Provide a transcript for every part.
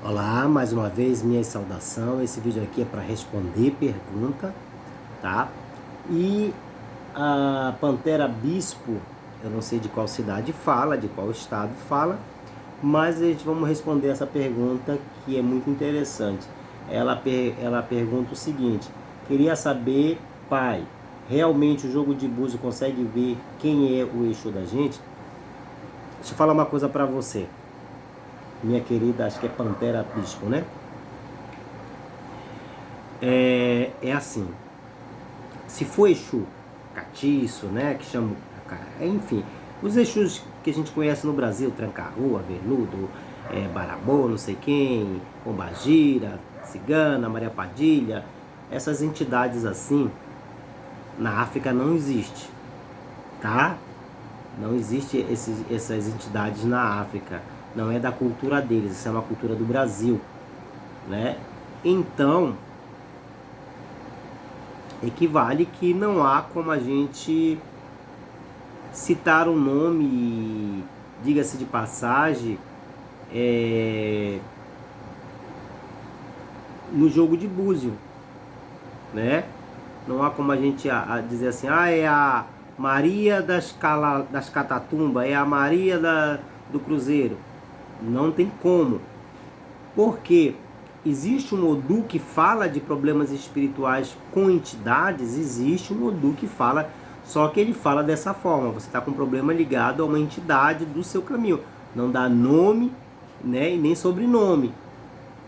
Olá, mais uma vez minha saudação. Esse vídeo aqui é para responder pergunta, tá? E a Pantera Bispo, eu não sei de qual cidade fala, de qual estado fala, mas a gente vamos responder essa pergunta que é muito interessante. Ela pergunta o seguinte: queria saber, pai, realmente o jogo de búzio consegue ver quem é o Exu da gente? Deixa eu falar uma coisa para você, minha querida, acho que é Pantera Bispo, né? É assim, se for Exu catiço, né, que chama, enfim, os Exus que a gente conhece no Brasil, Tranca-Rua, Veludo, Barabô, não sei quem, Pombagira, Cigana, Maria Padilha, essas entidades assim, na África não existe, tá? Não existe essas entidades na África, não é da cultura deles, isso é uma cultura do Brasil, né? Então, equivale que não há como a gente citar o nome, diga-se de passagem, no jogo de búzio, né? Não há como a gente dizer assim, é a Maria das Catatumbas, é a Maria do Cruzeiro. Não tem como. Porque existe um Odu que fala de problemas espirituais com entidades, existe um Odu que fala, só que ele fala dessa forma: você está com um problema ligado a uma entidade do seu caminho. Não dá nome, né, e nem sobrenome,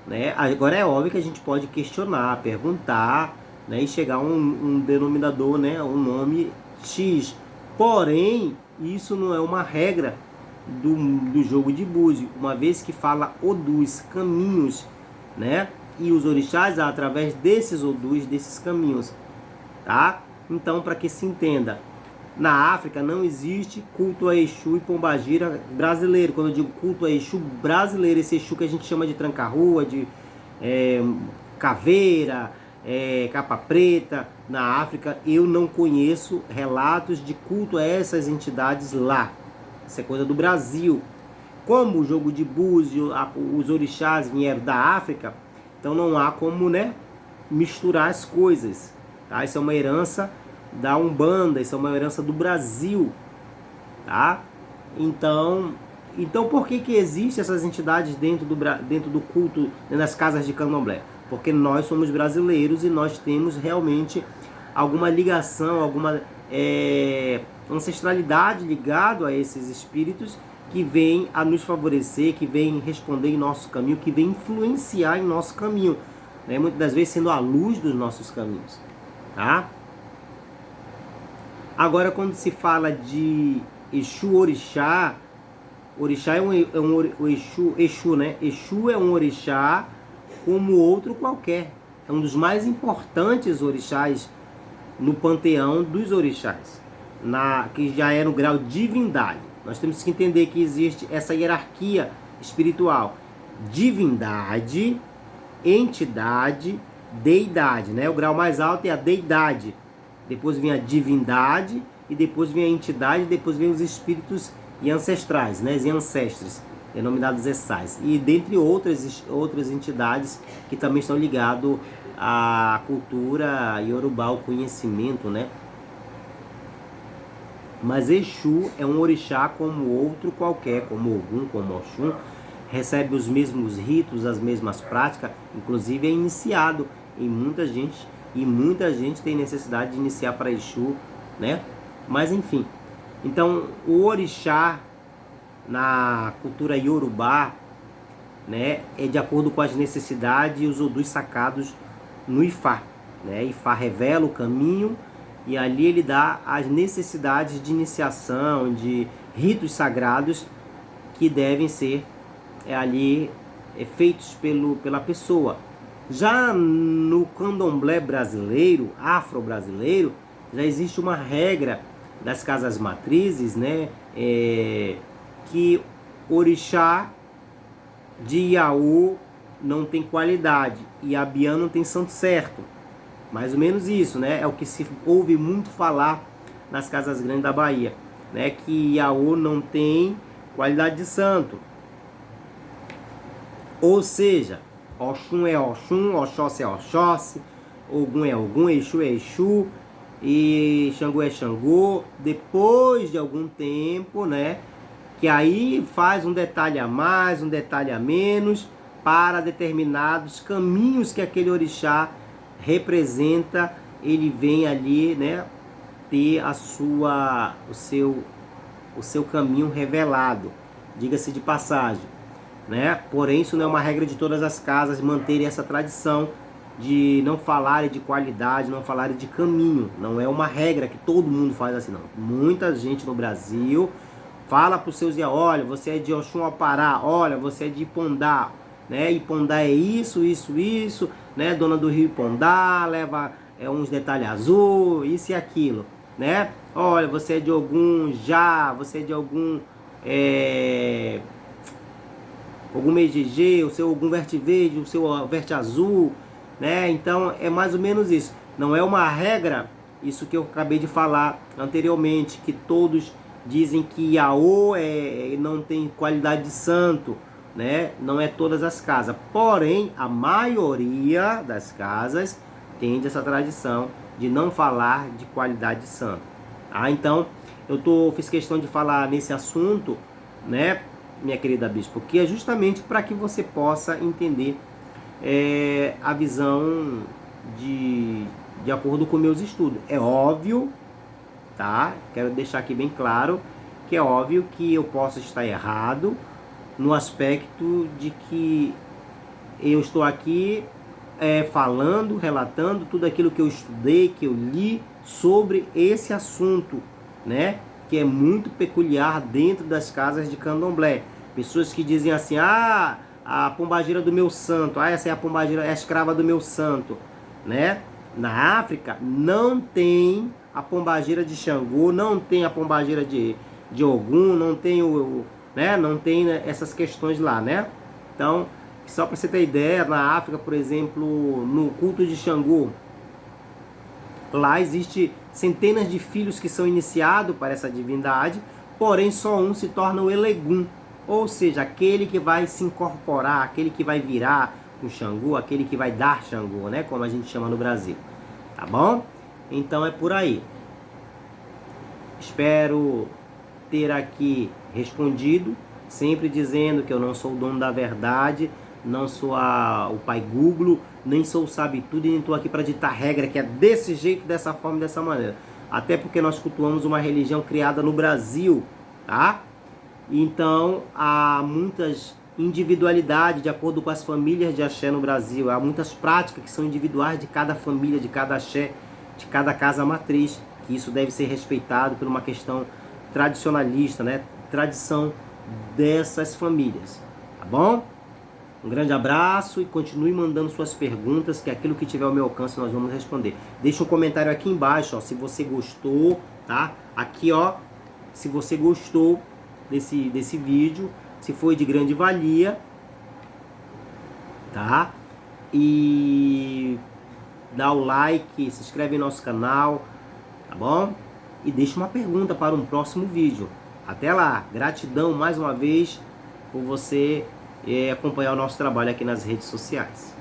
né? Agora é óbvio que a gente pode questionar, perguntar, né, e chegar a um denominador, né, um nome X. Porém, isso não é uma regra do jogo de búzio, uma vez que fala Odus, caminhos, né? E os orixás através desses Odus, desses caminhos, tá? Então, para que se entenda, na África não existe culto a Exu e Pombagira brasileiro. Quando eu digo culto a Exu brasileiro, esse Exu que a gente chama de tranca-rua, de caveira, capa preta, na África eu não conheço relatos de culto a essas entidades lá. Isso é coisa do Brasil. Como o jogo de búzio, os orixás vieram da África, então não há como, né, misturar as coisas, tá? Isso é uma herança da Umbanda, isso é uma herança do Brasil, tá? Então por que existem essas entidades dentro do culto, nas casas de candomblé? Porque nós somos brasileiros e nós temos realmente alguma ligação, alguma ancestralidade ligado a esses espíritos que vêm a nos favorecer, que vêm responder em nosso caminho, que vêm influenciar em nosso caminho, né? Muitas das vezes sendo a luz dos nossos caminhos, tá? Agora, quando se fala de Exu Orixá, Orixá Exu, né? Exu é um orixá como outro qualquer. É um dos mais importantes orixás no panteão dos orixás, que já é no grau de divindade. Nós temos que entender que existe essa hierarquia espiritual: divindade, entidade, deidade, né? O grau mais alto é a deidade, depois vem a divindade, e depois vem a entidade, e depois vem os espíritos e ancestrais, né? E ancestres, denominados Essais, e dentre outras entidades que também estão ligadas à cultura iorubá, o conhecimento, né? Mas Exu é um orixá como outro qualquer, como Ogum, como Oxum, recebe os mesmos ritos, as mesmas práticas, inclusive é iniciado em muita gente, e muita gente tem necessidade de iniciar para Exu, né? Mas enfim, então o orixá na cultura iorubá, né, é de acordo com as necessidades e os odus sacados no Ifá, né? Ifá revela o caminho e ali ele dá as necessidades de iniciação, de ritos sagrados que devem ser ali feitos pela pessoa. Já no candomblé brasileiro, afro-brasileiro, já existe uma regra das casas matrizes, né, que orixá de Iaô não tem qualidade e Abiã não tem santo certo. Mais ou menos isso, né? É o que se ouve muito falar nas casas grandes da Bahia, né? Que Iaô não tem qualidade de santo. Ou seja, Oxum é Oxum, Oxóssi é Oxóssi, Ogum é Ogum, Exu é Exu e Xangô é Xangô. Depois de algum tempo, né, que aí faz um detalhe a mais, um detalhe a menos para determinados caminhos que aquele orixá representa, ele vem ali, né, ter o seu caminho revelado, diga-se de passagem, né? Porém, isso não é uma regra de todas as casas manterem essa tradição de não falarem de qualidade, não falarem de caminho. Não é uma regra que todo mundo faz assim, não. Muita gente no Brasil fala para os seus dias, olha, você é de Oxum Apará, olha, você é de Ipondá, né? Ipondá é isso, isso, isso, né? Dona do Rio Ipondá, leva uns detalhes azul, isso e aquilo, né? Olha, você é de algum já, você é de algum algum EGG, o seu algum verte verde, o seu verte azul, né? Então é mais ou menos isso. Não é uma regra, isso que eu acabei de falar anteriormente, que todos dizem que Iaô não tem qualidade de santo, né? Não é todas as casas. Porém, a maioria das casas tem essa tradição de não falar de qualidade de santo. Então, fiz questão de falar nesse assunto, né, minha querida bispo, que é justamente para que você possa entender a visão de acordo com meus estudos. É óbvio, tá? Quero deixar aqui bem claro que é óbvio que eu posso estar errado no aspecto de que eu estou aqui falando, relatando tudo aquilo que eu estudei, que eu li sobre esse assunto, né? Que é muito peculiar dentro das casas de candomblé. Pessoas que dizem assim, a pombagira do meu santo, essa é a pombagira, é a escrava do meu santo, né? Na África não tem a pombagira de Xangô, não tem a pombagira de Ogum, não tem não tem essas questões lá, né? Então, só para você ter ideia, na África, por exemplo, no culto de Xangô, lá existe centenas de filhos que são iniciados para essa divindade, porém só um se torna o Elegum, ou seja, aquele que vai se incorporar, aquele que vai virar o Xangô, aquele que vai dar Xangô, né, como a gente chama no Brasil, tá bom? Então é por aí. Espero ter aqui respondido, sempre dizendo que eu não sou o dono da verdade, não sou o pai Google, nem sou o sabe-tudo e nem estou aqui para ditar regra que é desse jeito, dessa forma, dessa maneira. Até porque nós cultuamos uma religião criada no Brasil, tá? Então, há muitas individualidades de acordo com as famílias de axé no Brasil. Há muitas práticas que são individuais de cada família, de cada axé, de cada casa matriz. Que isso deve ser respeitado por uma questão tradicionalista, né? Tradição dessas famílias, tá bom? Um grande abraço e continue mandando suas perguntas, que aquilo que tiver ao meu alcance nós vamos responder. Deixa um comentário aqui embaixo, ó, se você gostou, tá? Aqui, ó, se você gostou desse vídeo, se foi de grande valia, tá? E dá o like, se inscreve no nosso canal, tá bom? E deixa uma pergunta para um próximo vídeo. Até lá, gratidão mais uma vez por você acompanhar o nosso trabalho aqui nas redes sociais.